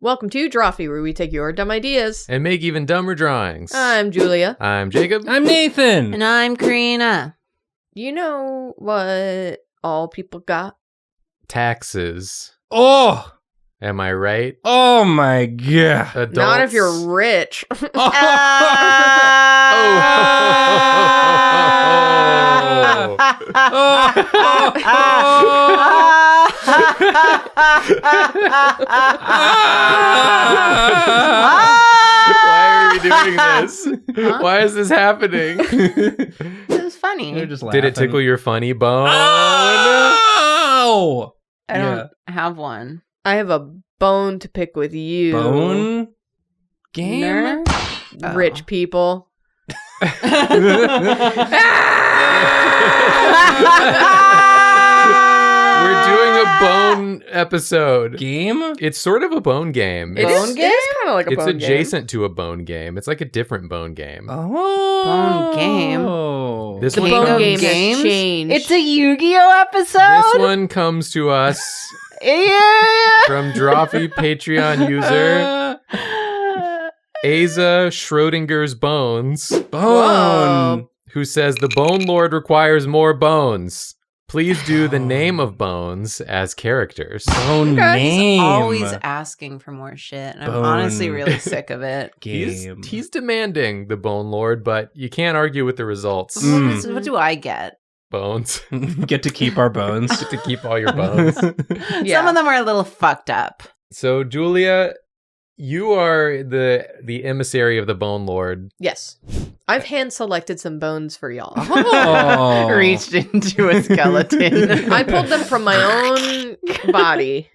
Welcome to Drawfee, where we take your dumb ideas and make even dumber drawings. I'm Julia. I'm Jacob. I'm Nathan. And I'm Karina. You know what all people got? Taxes. Oh, Am I right? oh my god. Adults. Not if you're rich. Why are we doing this? Huh? Why is this happening? It was funny. They're just laughing. Did it tickle your funny bone? Oh! I don't have one. I have a bone to pick with you. Bone game? Ner? Oh. Rich people. We're doing a bone episode. Game? It's sort of a bone game. It Bone is game? kind of like a It's bone adjacent to a bone game. It's like a different bone game. Oh. Bone game. This The one bone comes, game Games? has changed. It's a Yu-Gi-Oh episode. This one comes to us Yeah. from Drawfee Patreon user Asa Schrodinger's Bones, Bone. who says the Bone Lord requires more bones. Please do the name of bones as characters. Bone Okay. name. Always asking for more shit, and I'm Bone. honestly really sick of it. Game. He's demanding the Bone Lord, but you can't argue with the results. Mm. What do I get? Bones. Get to keep our bones. Get to keep all your bones. Yeah. Some of them are a little fucked up. So, Julia, you are the emissary of the Bone Lord. Yes. I've hand selected some bones for y'all. Oh. Reached into a skeleton. I pulled them from my own body,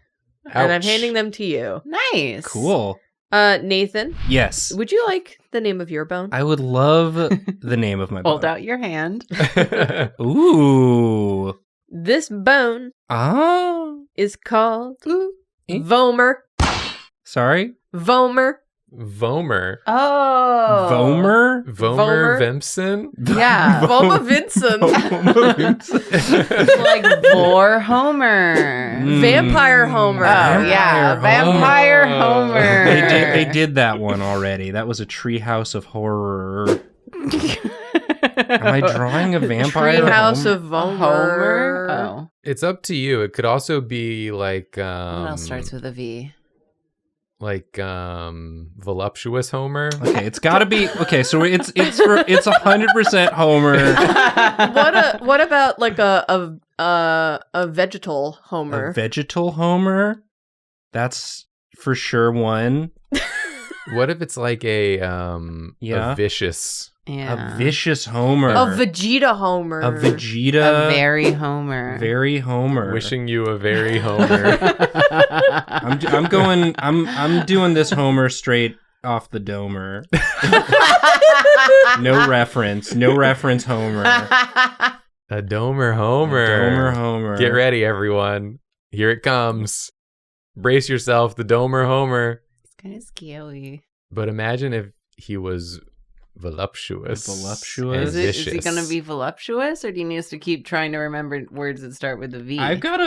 and I'm Ouch. handing them to you. Nice. Cool. Nathan, Yes. would you like the name of your bone? I would love the name of my Hold bone. out your hand. Ooh. This bone Oh. is called Eh? Vomer. Sorry. Vomer. Vomer. Oh. Vomer? Vomer Vomer? Vimpson? Yeah. Voma Vincent. Like Vor Homer. Vampire Homer. Oh, yeah. Vampire Homer. They did that one already. That was a Treehouse of Horror. Am I drawing a vampire? Treehouse Homer? of Vomer. Homer? Oh. It's up to you. It could also be like What else starts with a V? voluptuous Homer. Okay, it's got to be okay. So it's 100% Homer. What about like a vegetal Homer? A vegetal Homer. That's for sure one. What if it's like a Yeah. vicious? Yeah. A vicious Homer. A Vegeta Homer. A Vegeta. A very Homer. Very Homer. Wishing you a very Homer. I'm doing this Homer straight off the domer. No reference Homer. A Domer Homer. Domer Homer. Get ready, everyone. Here it comes. Brace yourself, the Domer Homer. It's kind of scary. But imagine if he was voluptuous. Voluptuous? and Is he vicious. going to be voluptuous, or do you need us to keep trying to remember words that start with a V? I've got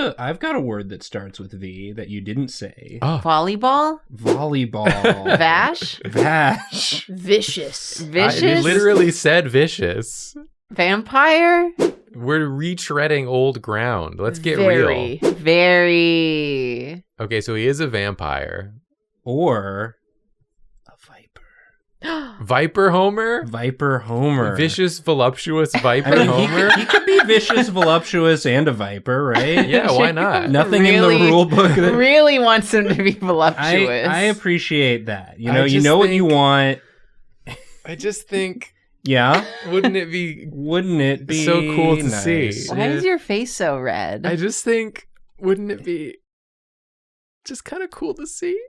a word that starts with V that you didn't say. Oh, Volleyball? Volleyball. Vash? Vash. Vicious. Vicious? I literally said vicious. Vampire? We're retreading old ground. Let's get Very. real. Very. Okay, so he is a vampire. Or a viper. Viper Homer? Viper Homer. Vicious, voluptuous Viper I mean, Homer? he could be vicious, voluptuous, and a viper, right? Yeah, why not? Nothing in Really- the rule book that Really wants him to be voluptuous. I appreciate that. You I know, just what you think- want. I just think, Yeah. wouldn't it be Wouldn't it be So cool to nice see. Why is your face so red? I just think, wouldn't it be just kind of cool to see?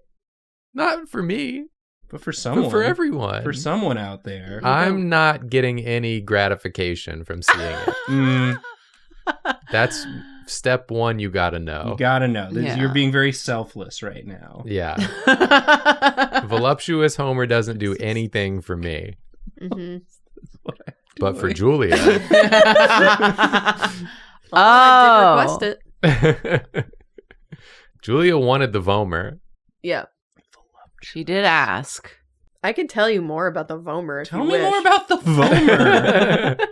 Not for me, But for someone, but for everyone. for someone out there, I'm not getting any gratification from seeing it. Mm, That's step one you gotta know. you gotta know. Yeah. You're being very selfless right now. Yeah. Voluptuous Homer doesn't do anything for me. Mm-hmm. But for Julia, I did request it. Julia wanted the Vomer. Yeah. She did ask. I can tell you more about the Vomer if Tell you me wish. more about the Vomer.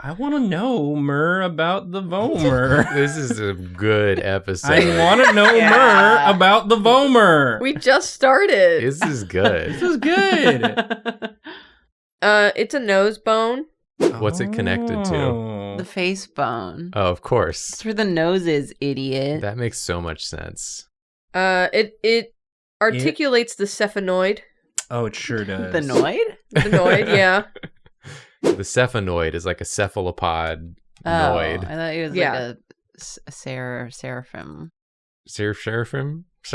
I want to know more about the Vomer. This is a good episode. I want to know more about the Vomer. We just started. This is good. This is good. It's a nose bone. What's it connected to? The face bone. Oh, of course. That's where the nose is, idiot. That makes so much sense. It articulates the cephaloid. Oh, it sure does. The noid? The noid, yeah. The cephanoid is like a cephalopod noid. I thought it was Yeah. like a seraphim. Seraphim I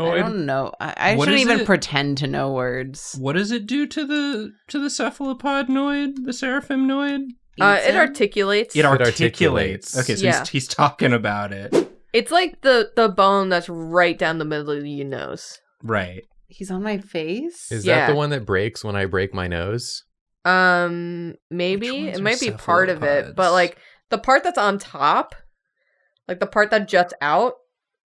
noid? don't know. I What shouldn't is even it? pretend to know words. What does it do to the cephalopod noid? The seraphim noid? It articulates. It articulates. articulates. Okay, so Yeah. he's talking about it. It's like the bone that's right down the middle of your nose. Right. He's on my face? Is Yeah. that the one that breaks when I break my nose? Maybe Which ones it are might be part of it, cephalopods? but like the part that's on top, like the part that juts out,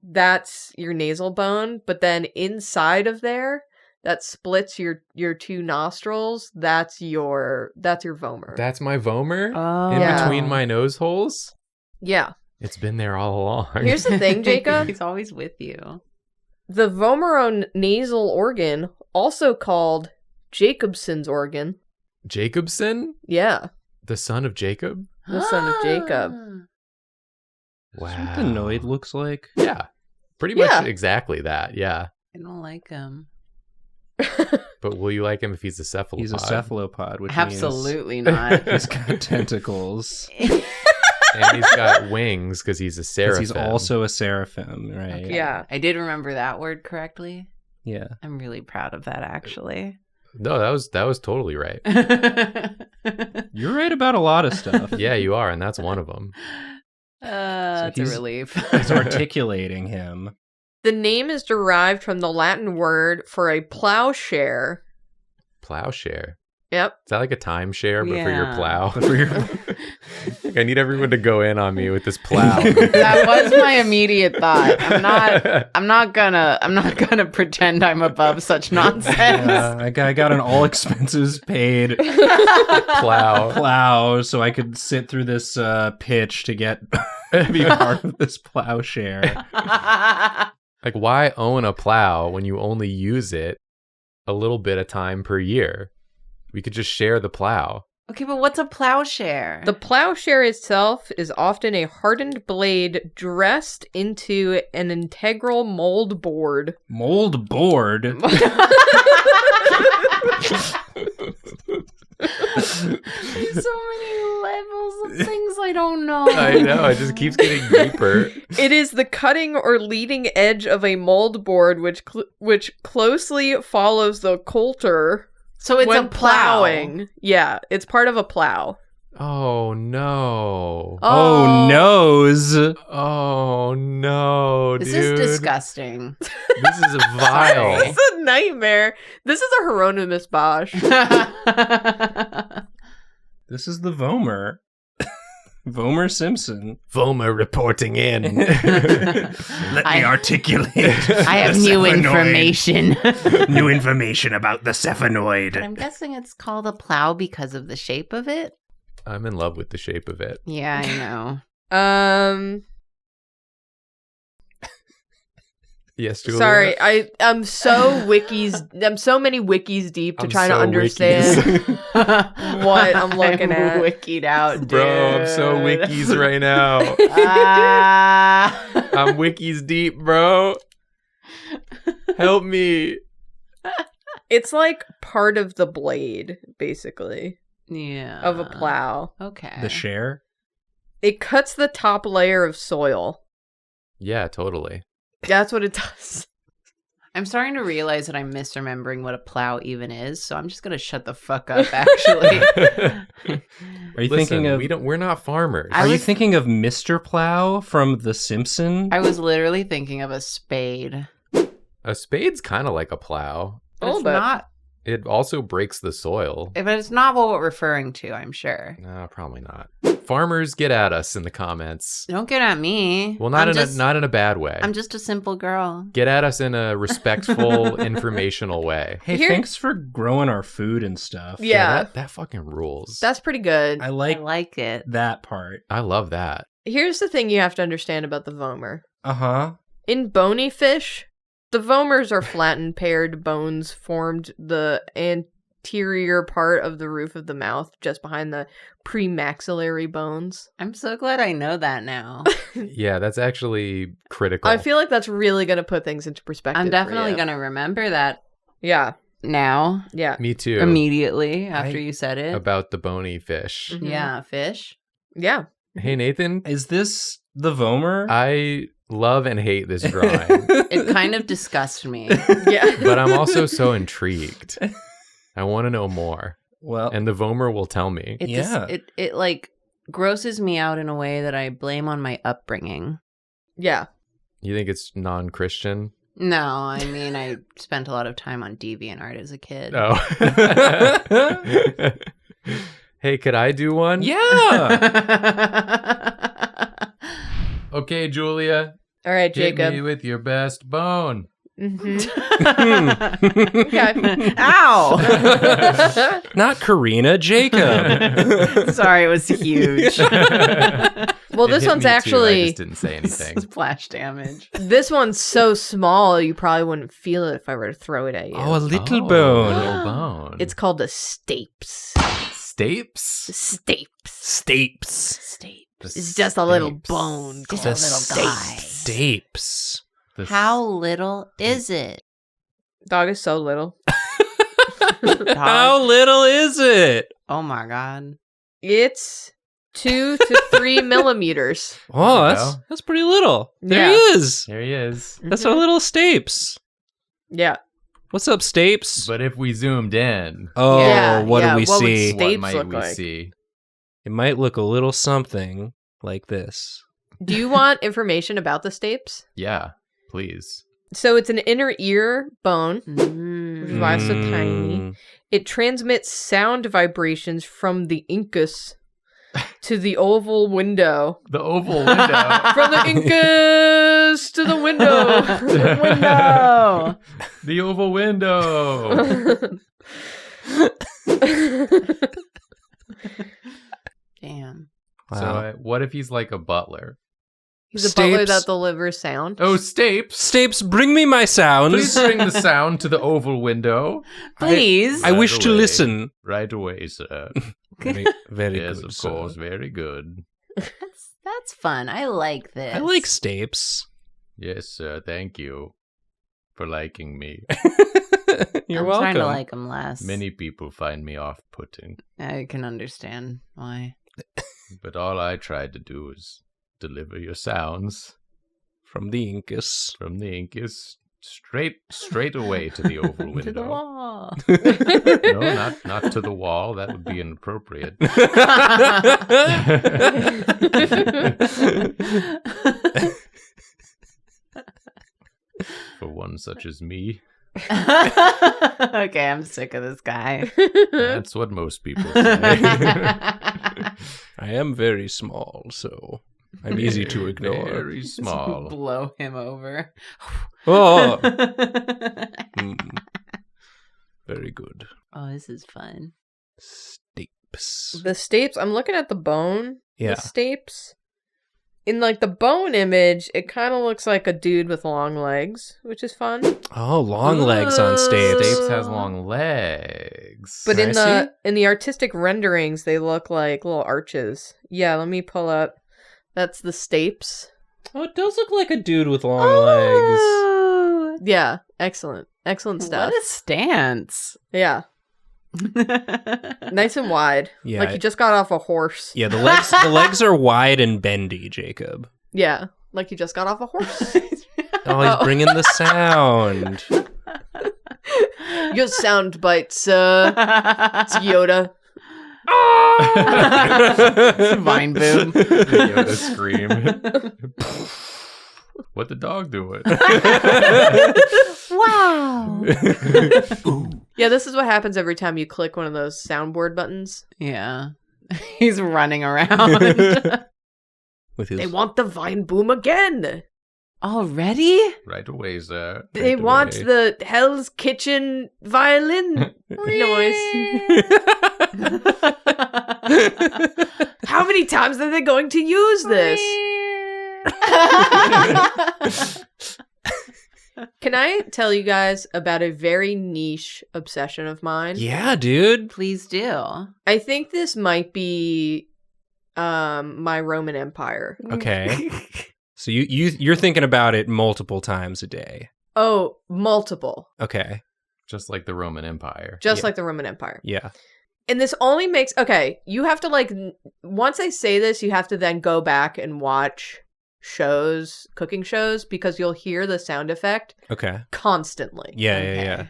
that's your nasal bone. But then inside of there, that splits your two nostrils. That's your vomer. That's my vomer? Oh. In Yeah. between my nose holes? Yeah. It's been there all along. Here's the thing, Jacob. He's always with you. The vomeronasal organ, also called Jacobson's organ. Jacobson? Yeah, The son of Jacob? the son of Jacob. Wow. That's what the noid looks like. Yeah. Pretty Yeah. much exactly that, yeah. I don't like him. But will you like him if he's a cephalopod? He's a cephalopod, which Absolutely means not. he's got tentacles. And he's got wings because he's a Because seraphim. he's also a seraphim, right? Okay. Yeah. I did remember that word correctly. Yeah. I'm really proud of that, actually. No, that was totally right. You're right about a lot of stuff. Yeah, you are, and that's one of them. That's a he's- relief. He's articulating him. The name is derived from the Latin word for a plowshare. Plowshare. Yep. Is that like a timeshare, but for your Yeah. plow? For your- Like, I need everyone to go in on me with this plow. That was my immediate thought. I'm not gonna pretend I'm above such nonsense. I got an all expenses paid plow. plow so I could sit through this pitch to get be part of this plowshare. Like, why own a plow when you only use it a little bit of time per year? We could just share the plow. Okay, but what's a plowshare? The plowshare itself is often a hardened blade dressed into an integral mold board. Mold board. There's so many levels of things I don't know. I know, it just keeps getting deeper. It is the cutting or leading edge of a mold board which closely follows the coulter So it's when a plow. plowing. Yeah, it's part of a plow. Oh no. Oh, nose. Oh no, This dude. is disgusting. This is vile. It's a nightmare. This is a Hieronymus Bosch. This is the Vomer. Vomer Simpson. Vomer reporting in. Let me articulate. I have new information. New information about the cephanoid. I'm guessing it's called a plow because of the shape of it. I'm in love with the shape of it. Yeah, I know. Yes, Julia. Sorry, I'm so many wikis deep to I'm try to so understand what I'm looking at. Wikied out, dude. Bro, I'm so wikis right now. Ah. I'm wikis deep, bro. Help me. It's like part of the blade, basically, Yeah. of a plow. Okay. The share? It cuts the top layer of soil. Yeah, totally. That's what it does. I'm starting to realize that I'm misremembering what a plow even is, so I'm just gonna shut the fuck up. Actually, Are you Listen, thinking of we're not farmers. Are you was- thinking of Mr. Plow from The Simpsons? I was literally thinking of a spade. A spade's kind of like a plow. But Oh, it's but- not. It also breaks the soil. But it's not what we're referring to, I'm sure. No, probably not. Farmers, get at us in the comments. Don't get at me. Well, not in a bad way. I'm just a simple girl. Get at us in a respectful, informational way. Hey, thanks for growing our food and stuff. Yeah. That fucking rules. That's pretty good. I I like it. that part. I love that. Here's the thing you have to understand about the vomer. Uh-huh. In bony fish, the vomers are flattened, paired bones formed the anterior part of the roof of the mouth, just behind the premaxillary bones. I'm so glad I know that now. Yeah, that's actually critical. I feel like that's really going to put things into perspective. I'm definitely going going to remember that Yeah. now. Yeah. Me too. Immediately after you said it. About the bony fish. Mhm. Yeah, fish. Yeah. Hey, Nathan. Is this the Vomer? I love and hate this drawing, It kind of disgusts me. Yeah. but I'm also so intrigued. I want to know more. Well, And the Vomer will tell me. It like grosses me out in a way that I blame on my upbringing. Yeah. You think it's non-Christian? No, I mean I spent a lot of time on DeviantArt as a kid. Oh. Hey, could I do one? yeah. Okay, Julia. All right, Hit Jacob. me with your best bone. Mm-hmm. Okay. Ow! Not Karina, Jacob. Sorry, it was huge. Well, It this hit one's me too, I actually just didn't say anything. Splash damage. this one's so small you probably wouldn't feel it if I were to throw it at you. Oh, a little Oh, bone. little bone. It's called a stapes. Stapes? Stapes. Stapes. Stapes. It's just a little Stapes. bone. Just called a little guy. Stapes. The How little is it? Dog is so little. How little is it? Oh my god. It's 2 to 3 millimeters. Oh, There you that's pretty little. There Yeah. he is. There he is. That's our little Stapes. Yeah. What's up, Stapes? But if we zoomed in, Oh, Yeah, what yeah, do we what would see? Stapes what might look we like? see? It might look a little something like this. Do you want information about the stapes? Yeah, please. So it's an inner ear bone, which is Mm. why it's so tiny. It transmits sound vibrations from the incus to the oval window. The oval window. From the incus to the window. Window. The oval window. Damn. Wow. So what if he's like a butler? He's a butler Stapes. that delivers sound. Oh, Stapes. Stapes, bring me my sounds. Please bring the sound to the oval window. Please. I wish to away. listen. Right away, sir. Very Yes, good, of sir. course. Very good. That's fun. I like this. I like Stapes. Yes, sir. Thank you for liking me. You're I'm welcome. trying to like him less. Many people find me off-putting, I can understand why. but all I try to do is deliver your sounds From the Incas. from the Incas straight away to the oval window. To the wall. No, not to the wall. That would be inappropriate. For one such as me. Okay, I'm sick of this guy. That's what most people say. I am very small, so I'm easy to ignore. Very small. Blow him over. Oh, very good. Oh, this is fun. Stapes. The stapes, I'm looking at the bone. Yeah. The stapes. In like the bone image, it kind of looks like a dude with long legs, which is fun. Oh, long legs on Stapes. Stapes has long legs. But Can in I the artistic renderings, they look like little arches. Yeah, let me pull up. That's the stapes. Oh, it does look like a dude with long legs. Oh, Yeah, excellent. Excellent stuff. what a stance. Yeah, nice and wide. Yeah, Like he just got off a horse. Yeah, the legs are wide and bendy, Jacob. Yeah, like he just got off a horse. Oh, he's bringing the sound. Your sound bites, it's Yoda. Vine boom. The Yoda scream. What the dog doing? Wow. Yeah, this is what happens every time you click one of those soundboard buttons. Yeah. He's running around. With his They want the vine boom again. Already? Right away, sir. They Right want away. the Hell's Kitchen violin noise. How many times are they going to use this? Can I tell you guys about a very niche obsession of mine? Yeah, dude. Please do. I think this might be my Roman Empire. Okay. So you're thinking about it multiple times a day. Oh, multiple. Okay. Just like the Roman Empire. Just Yeah. like the Roman Empire. Yeah. And this only makes... Okay, you have to once I say this, you have to then go back and watch cooking shows, because you'll hear the sound effect Okay. constantly. Yeah, Okay. yeah.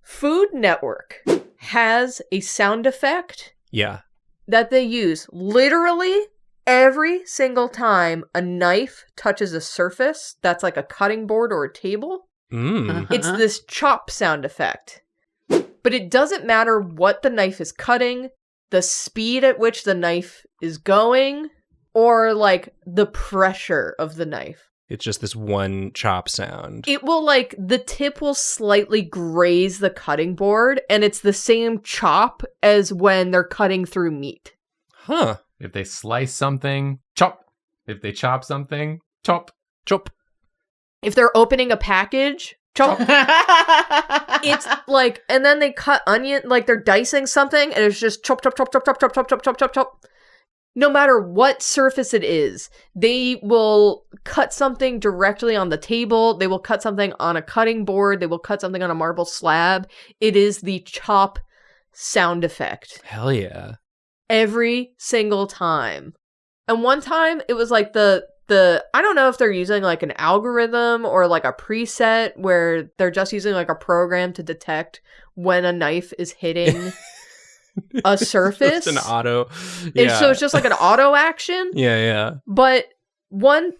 Food Network has a sound effect Yeah. that they use literally every single time a knife touches a surface that's like a cutting board or a table. Mm. It's this chop sound effect. But it doesn't matter what the knife is cutting, the speed at which the knife is going, or like the pressure of the knife. It's just this one chop sound. It will the tip will slightly graze the cutting board, and it's the same chop as when they're cutting through meat. Huh. If they slice something, chop. If they chop something, chop. Chop. If they're opening a package, chop. It's and then they cut onion, they're dicing something, and it's just chop, chop, chop, chop, chop, chop, chop, chop, chop, chop, chop. No matter what surface it is, they will cut something directly on the table. They will cut something on a cutting board. They will cut something on a marble slab. It is the chop sound effect. Hell yeah. Every single time. And one time, it was the I don't know if they're using an algorithm or a preset where they're just using a program to detect when a knife is hitting a surface. It's an auto. And Yeah. so it's just an auto action. Yeah, yeah. But one,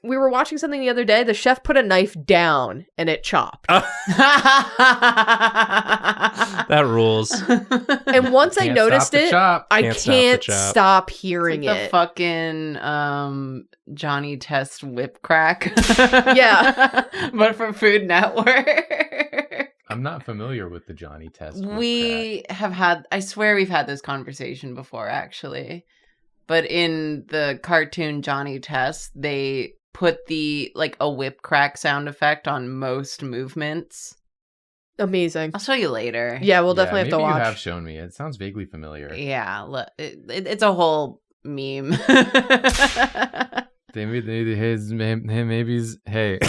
we were watching something the other day, the chef put a knife down and it chopped. That rules. And once I Can't noticed stop the it, chop. I Can't can't stop the chop. stop hearing It's like it. the fucking Johnny Test whip crack. Yeah. But for Food Network. I'm not familiar with the Johnny Test. whip We have had, I swear we've had this conversation before, actually. But in the cartoon Johnny Test, they put a whip crack sound effect on most movements. Amazing. I'll show you later. Yeah, we'll crack. definitely have to maybe watch. You have shown me. It sounds vaguely familiar. Yeah, it's a whole meme. Hey.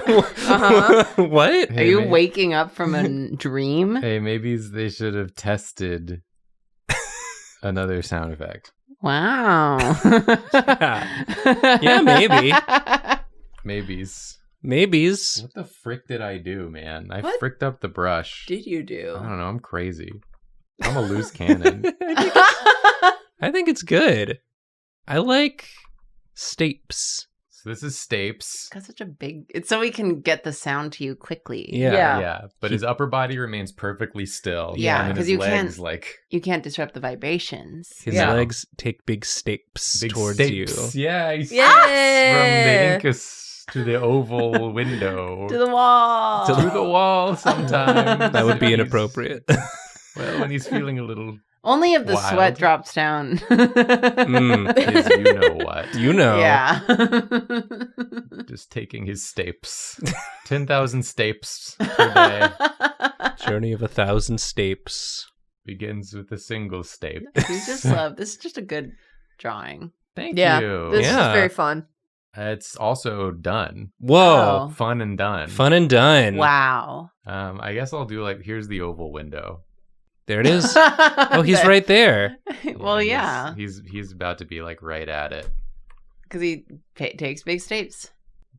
Uh-huh. What? Are you waking up from a dream? Hey, maybe they should have tested another sound effect. Wow. Yeah, maybe. Maybes. Maybes. What the frick did I do, man? I What fricked up the brush. did you do? I don't know. I'm crazy. I'm a loose cannon. I think it's good. I like stapes. So this is Stapes. Got such a big. It's so we can get the sound to you quickly. Yeah. Yeah, but his upper body remains perfectly still. Yeah, and then 'cause his you legs can't- You can't disrupt the vibrations. His Yeah. legs take big stapes big towards Stapes. you. Yeah, he's Yeah. from the incus to the oval window. To the wall. To the wall sometimes. That would be He's- inappropriate. Well, when he's feeling a little Only if the Wild. sweat drops down. is you know what. You know. Yeah. Just taking his stapes. 10,000 stapes per day. Journey of 1,000 stapes. Begins with a single stape. We just love this. Is just a good drawing. Thank Yeah, you. This Yeah. is very fun. It's also done. Whoa. Wow. Fun and done. Fun and done. Wow. I guess I'll do here's the oval window. There it is. Oh, he's right there. Well, yeah. He's about to be right at it. Because he takes big steps.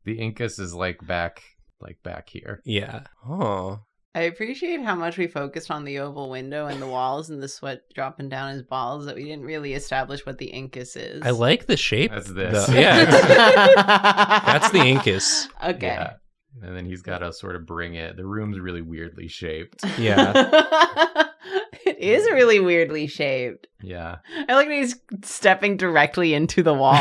The incus is back here. Yeah. Oh. I appreciate how much we focused on the oval window and the walls and the sweat dropping down his balls that we didn't really establish what the incus is. I like the shape. That's this. Yeah, that's the incus. Okay. Yeah. And then he's got to sort of bring it. The room's really weirdly shaped. Yeah. It is really weirdly shaped. Yeah. I like that he's stepping directly into the wall.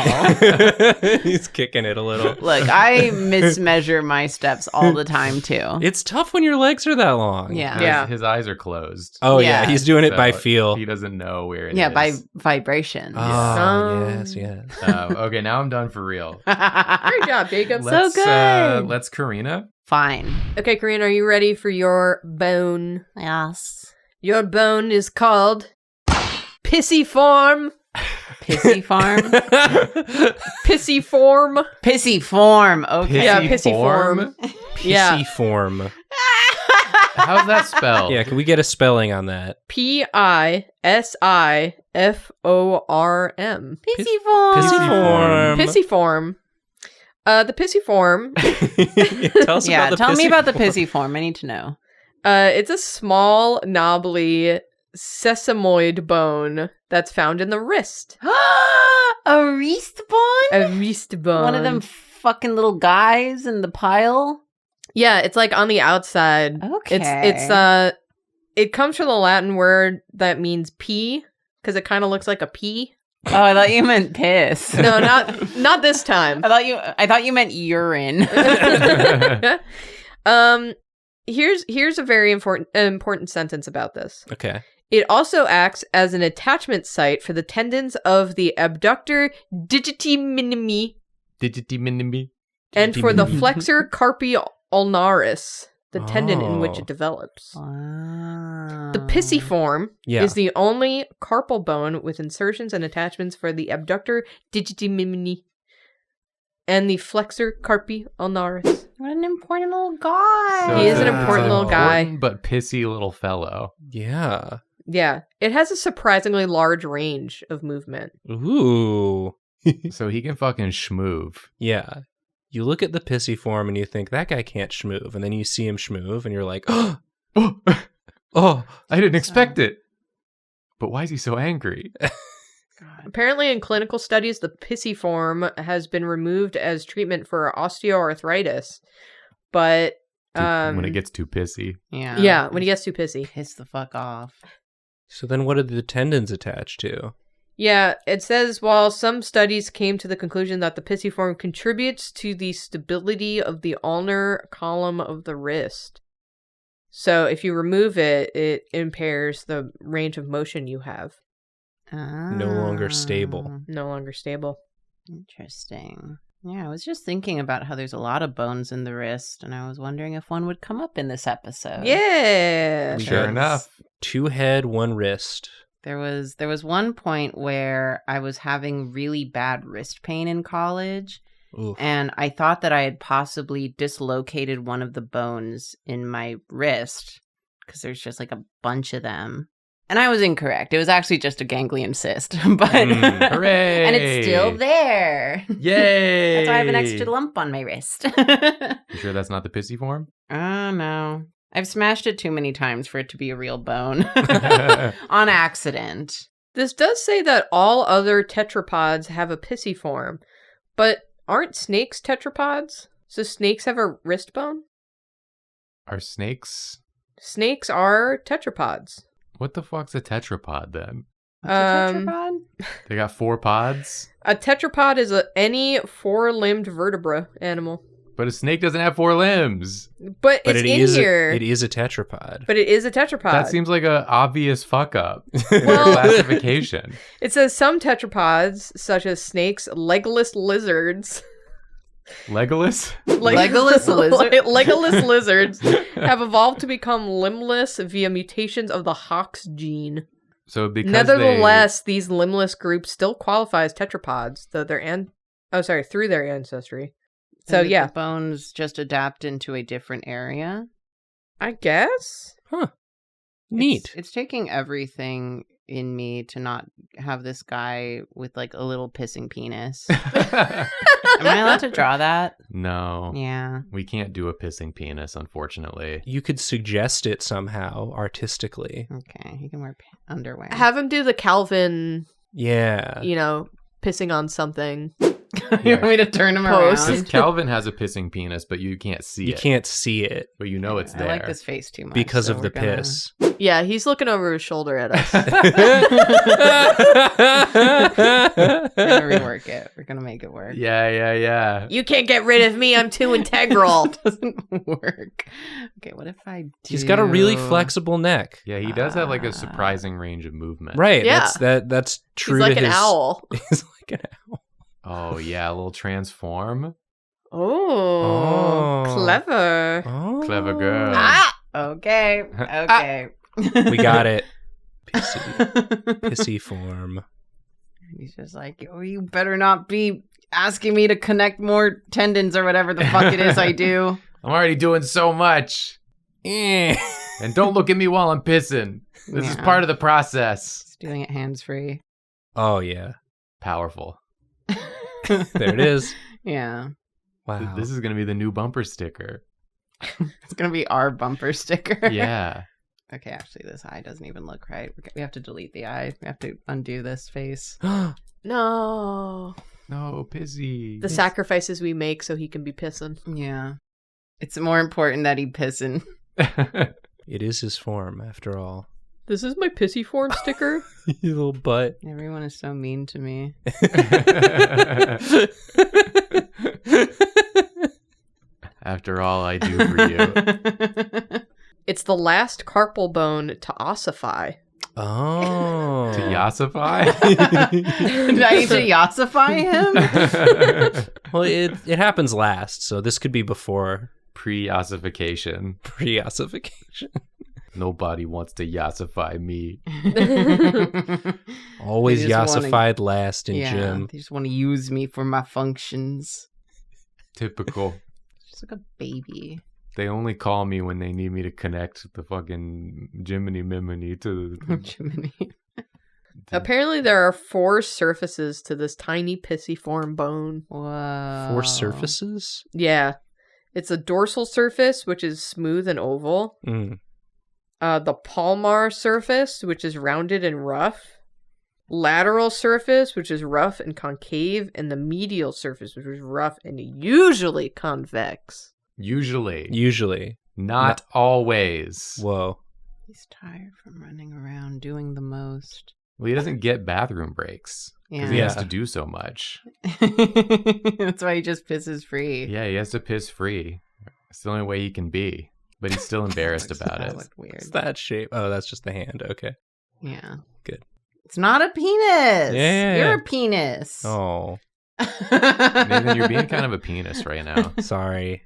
He's kicking it a little. Look, I mismeasure my steps all the time too. It's tough when your legs are that long. Yeah. No, Yeah. His eyes are closed. Oh, yeah. Yeah. He's doing it by So feel. He doesn't know where it Yeah, is. by vibration. Oh, yes, yes. Okay, now I'm done for real. Great job, Jacob. Let's, good. Let's Karina. Fine. Okay, Karina, are you ready for your bone? Yes. Your bone is called Pissy Form. Pissy farm? Pissy Form. Pissy form. Okay. Yeah, pissy form. Yeah. PC form. How's that spelled? Yeah, can we get a spelling on that? Pisiform. Pissy form. Pissy form. Pissy Form. The Pissy Form. Tell us Yeah, about the tell me pissy about the form. pissy form. I need to know. It's a small, knobbly sesamoid bone that's found in the wrist. A wrist bone? A wrist bone. One of them fucking little guys in the pile? Yeah, it's like on the outside. Okay. It comes from the Latin word that means pee, because it kind of looks like a pea. Oh, I thought you meant piss. No, not this time. I thought you meant urine. Here's a very important sentence about this. Okay. It also acts as an attachment site for the tendons of the abductor digiti minimi and for the flexor carpi ulnaris, the tendon in which Oh. it develops. Wow. The pisiform Yeah. is the only carpal bone with insertions and attachments for the abductor digiti minimi and the flexor carpi ulnaris. What an important little guy. He is an Yeah. important little guy. Important but pissy little fellow. Yeah. Yeah, it has a surprisingly large range of movement. Ooh. So he can fucking schmoove. Yeah. You look at the pissy form and you think, that guy can't schmoove. And then you see him schmoove and you're like, oh, Oh, I didn't expect it. But why is he so angry? Apparently, in clinical studies, the pisiform has been removed as treatment for osteoarthritis. But When it gets too pissy. Yeah. yeah, when he gets too pissy. Piss the fuck off. so then what are the tendons attached to? Yeah, it says while some studies came to the conclusion that the pisiform contributes to the stability of the ulnar column of the wrist. So if you remove it, it impairs the range of motion you have. No longer stable. No longer stable. Interesting. Yeah, I was just thinking about how there's a lot of bones in the wrist, and I was wondering if one would come up in this episode. Yeah. We Sure got enough. 2 head, 1 wrist. There was one point where I was having really bad wrist pain in college, Oof. and I thought that I had possibly dislocated one of the bones in my wrist because there's just like a bunch of them. And I was incorrect. It was actually just a ganglion cyst, but Hooray! and it's still there. Yay! That's why I have an extra lump on my wrist. You sure that's not the pissy form? Oh no. I've smashed it too many times for it to be a real bone. On accident. This does say that all other tetrapods have a pisiform, but aren't snakes tetrapods? So snakes have a wrist bone? Are snakes? Snakes are tetrapods. What the fuck's a tetrapod then? What's a tetrapod? They got 4 pods? A tetrapod is any 4-limbed vertebra animal. But a snake doesn't have 4 limbs. But But it's it in is here. it is a tetrapod. But it is a tetrapod. That seems like a obvious fuck up. Well- Classification. It says some tetrapods, such as snakes, legless lizards. Legolas? Legolas lizard? Legolas lizards have evolved to become limbless via mutations of the Hox gene. So because Nevertheless, these limbless groups still qualify as tetrapods, though through their ancestry. So And yeah, the bones just adapt into a different area. I guess. Neat. It's taking everything in me to not have this guy with like a little pissing penis. No. Am I allowed to draw that? Yeah. We can't do a pissing penis, unfortunately. You could suggest it somehow artistically. Okay. He can wear underwear. Have him do the Calvin, Yeah. pissing on something. You want me to turn him Post. Because around? Calvin has a pissing penis, but you can't see You it. can't see it But you know it's there. I like this face too much. because so of the we're gonna- piss. Yeah, he's looking over his shoulder at us. We're gonna rework it. We're gonna make it work. Yeah. You can't get rid of me. I'm too integral. It doesn't work. Okay, what if I do... He's got a really flexible neck. Yeah, he does have like a surprising range of movement. Right. Yeah. That's true. He's like to an his... owl. He's like an owl. Oh, yeah, a little transform. Oh, clever. Oh. Clever girl. Ah! Okay. Okay. We got it. Pissy form. He's just like, oh, you better not be asking me to connect more tendons or whatever the fuck it is I do. I'm already doing so much. And don't look at me while I'm pissing. This is Yeah. part of the process. He's doing it hands-free. Oh, yeah. Powerful. There it is. Yeah. Wow. This is going to be the new bumper sticker. It's going to be our bumper sticker. Yeah. Okay, actually, this eye doesn't even look right. We have to delete the eye. We have to undo this face. No. No, pissy. The sacrifices we make so he can be pissing. Yeah. It's more important that he pissing. It is his form, after all. This is my pissy form sticker. You little butt. Everyone is so mean to me. After all I do for you. It's the last carpal bone to ossify. Oh. To yassify? Did I need to yassify him? Well, it happens last, so this could be before Pre-yassification. pre-ossification. Nobody wants to yassify me. Always They just yassified last in yeah, gym. they just want to use me for my functions. Typical. Just like a baby. They only call me when they need me to connect the fucking Jiminy Miminy to Jiminy. Apparently, there are 4 surfaces to this tiny pissy form bone. Whoa. 4 surfaces? Yeah. It's a dorsal surface, which is smooth and oval. Mm. The palmar surface, which is rounded and rough. Lateral surface, which is rough and concave. And the medial surface, which is rough and usually convex. Usually. Not always. Whoa. He's tired from running around doing the most. Well, he doesn't get bathroom breaks. Because he Yeah. has to do so much. That's why he just pisses free. Yeah, he has to piss free. It's the only way he can be. But he's still embarrassed about That it. looked weird. It's that shape. Oh, that's just the hand. Okay. Yeah. Good. It's not a penis. Yeah. You're a penis. Oh, Nathan, you're being kind of a penis right now. sorry.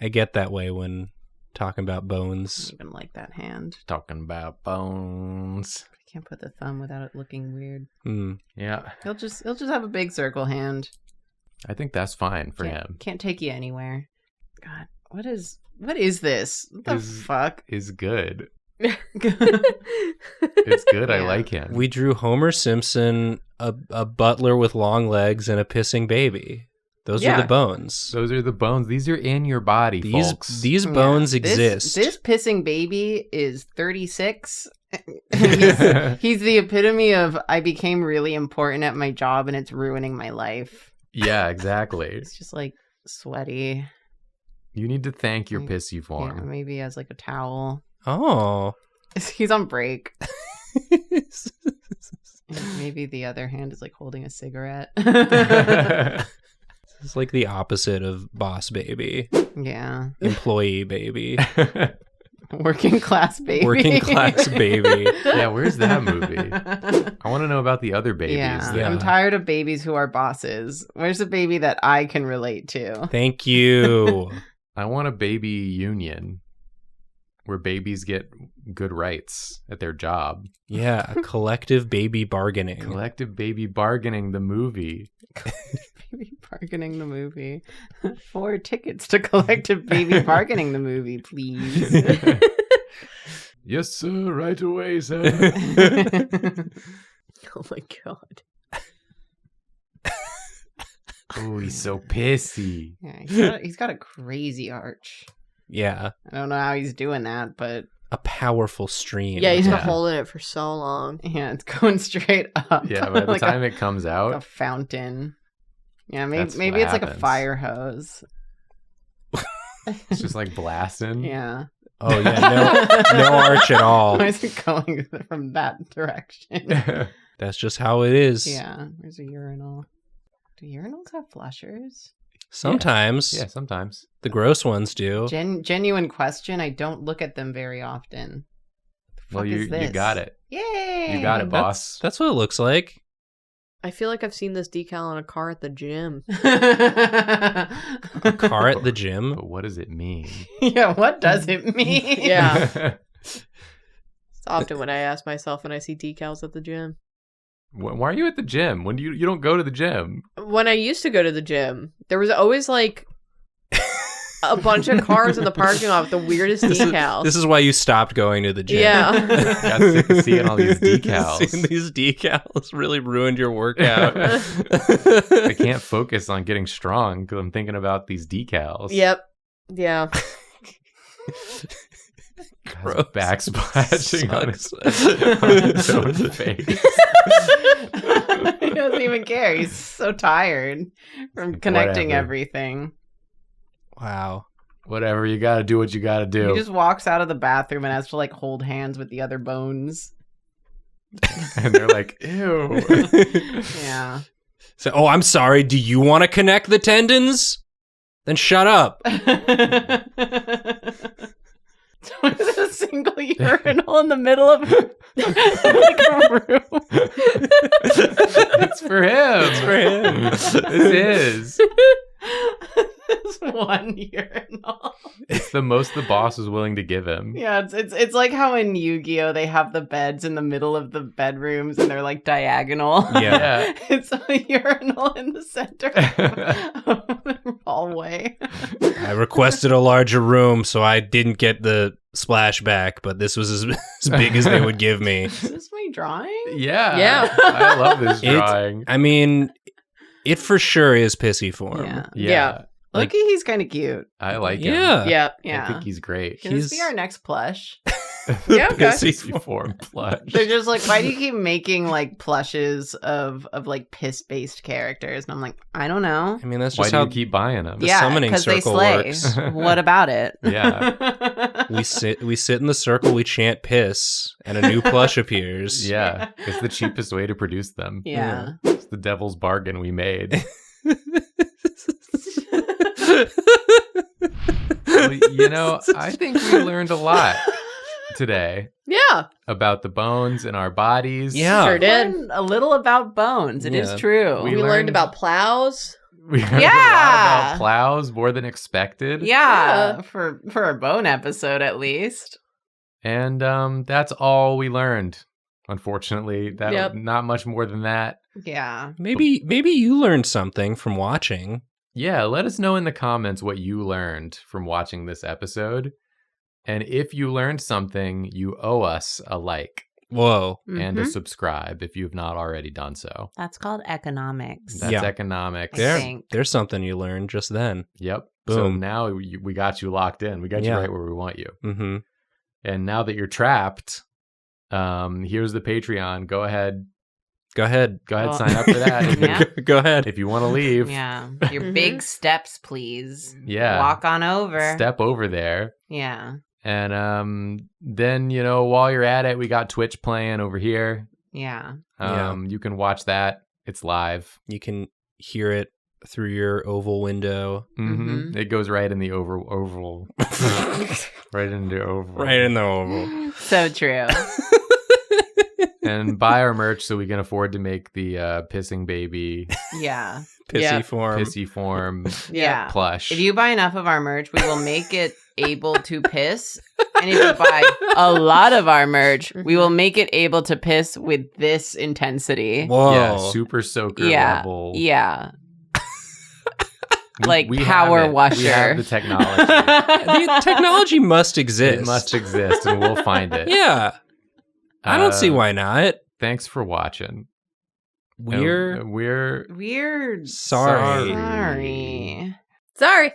I get that way when talking about I bones. don't even like that hand. Talking about bones. I can't put the thumb without it looking weird. Hmm. Yeah, He'll just have a big circle hand. I think that's fine for can't, him. Can't take you anywhere. God, what is this? What the fuck? Is good. It's It's good. I Yeah. like him. We drew Homer Simpson, a butler with long legs, and a pissing baby. Those are Yeah. the bones. Those are the bones. These are in your body, folks. These Yeah. bones This- exist. This pissing baby is 36. He's the epitome of I became really important at my job and it's ruining my life. Yeah, exactly. It's just like sweaty. You need to thank your Yeah, pissy Yeah, form. maybe he has like a towel. Oh. He's on break. Maybe the other hand is like holding a cigarette. It's like the opposite of boss baby, Yeah. employee baby, Working class baby. working class baby. Yeah, where's that movie? I want to know about the other babies. Yeah. Yeah. I'm tired of babies who are bosses. Where's a baby that I can relate to? Thank you. I want a baby union where babies get good rights at their job. Yeah, a collective baby bargaining. Collective baby bargaining, the movie. Baby bargaining the movie. 4 tickets to collective baby bargaining the movie, please. Yes, sir. Right away, sir. Oh my god. Oh, he's so pissy. Yeah, he's got a crazy arch. Yeah. I don't know how he's doing that, but A powerful stream. Yeah, he's been Yeah. holding it for so long. yeah, it's going straight up. Yeah, by the like time it comes a out, fountain. Yeah, That's maybe what it's like a happens. fire hose. it's just like blasting. Yeah. Oh, yeah. No arch at all. Why is it going from that direction? That's just how it is. Yeah. There's a urinal. Do urinals have flushers? Sometimes. Yeah, sometimes. The gross ones do. Genuine question. I don't look at them very often. The Well, fuck is you this? got it. Yay! You got it, boss. That's what it looks like. I feel like I've seen this decal on a car at the gym. A car at the gym. But what does it mean? Yeah, what does it mean? Yeah. It's often when I ask myself when I see decals at the gym. Why are you at the gym? When do you don't go to the gym? When I used to go to the gym, there was always like a bunch of cars in the parking lot with the weirdest decals. This is why you stopped going to the gym. Yeah. Got sick of seeing all these decals. Seeing these decals really ruined your workout. I can't focus on getting strong because I'm thinking about these decals. Yep. Yeah. Gross. Backsplashing on his, Sucks. on his own face. He doesn't even care. He's so tired from connecting Whatever. everything. Wow. Whatever, you gotta do what you gotta do. He just walks out of the bathroom and has to like hold hands with the other bones. And they're like, ew. Yeah. So, oh, I'm sorry. Do you want to connect the tendons? Then shut up. So is it a single urinal in the middle of like a room? It's for him. It's for him. This is. This one urinal. It's the most the boss is willing to give him. Yeah, it's like how in Yu-Gi-Oh they have the beds in the middle of the bedrooms and they're like diagonal. Yeah. It's a urinal in the center of the hallway. I requested a larger room, so I didn't get the splashback, but this was as big as they would give me. Is this my drawing? Yeah. Yeah. I love this It's- drawing. I mean, it for sure is pissy form. Yeah. Yeah. Like- Look, he's kind of cute. I like him. Yeah. Yeah. Yeah. I think he's great. Can this be he's- our next plush? Yeah, okay. Pissy form plush. They're just like, why do you keep making like plushes of like piss based characters? And I'm like, I don't know. I mean, that's Why just do how you keep buying them? The summoning 'cause they circle slay. works. What about it? Yeah. we sit in the circle, we chant piss, and a new plush appears. Yeah. It's the cheapest way to produce them. Yeah. It's the devil's bargain we made. Well, you know, I think we learned a lot today Yeah. about the bones in our bodies. Yeah. Sure did. Learn a little about bones. It is Yeah. true. We learned about plows. We learned a lot Yeah. about plows, more than expected. Yeah, for a bone episode at least. And that's all we learned. Unfortunately, that Yep. not much more than that. Yeah. Maybe you learned something from watching. Yeah, let us know in the comments what you learned from watching this episode. And if you learned something, you owe us a like Whoa. and a Mhm. subscribe if you have not already done so. That's called economics. That's Yeah. economics. I think. There's something you learned just then. Yep. So Boom. now we got you locked in. We got you Yeah. right where we want you. Mm-hmm. And now that you're trapped, here's the Patreon. Go ahead, Go ahead. Well, sign up for that. If, Yeah. Go ahead. if you want to leave, Yeah. Your big steps, please. yeah, Walk on over. step over there. Yeah. And then, you know, while you're at it, we got Twitch playing over here. Yeah. Yeah. You can watch that. It's live. You can hear it through your oval window. Mhm. It goes right in the oval. Right into the oval. Right in the oval. So true. And buy our merch so we can afford to make the pissing baby Yeah. Pissy Yeah. form. pissy form Yeah. plush. If you buy enough of our merch, we will make it able to piss. And if you buy a lot of our merch, we will make it able to piss with this intensity. Whoa. Yeah, super soaker Yeah. level. Yeah. like We power have it. washer. We have the technology. The technology must exist. It must exist, and we'll find it. Yeah. I don't see why not. Thanks for watching. We're Weird. Weird. sorry. Sorry. Sorry.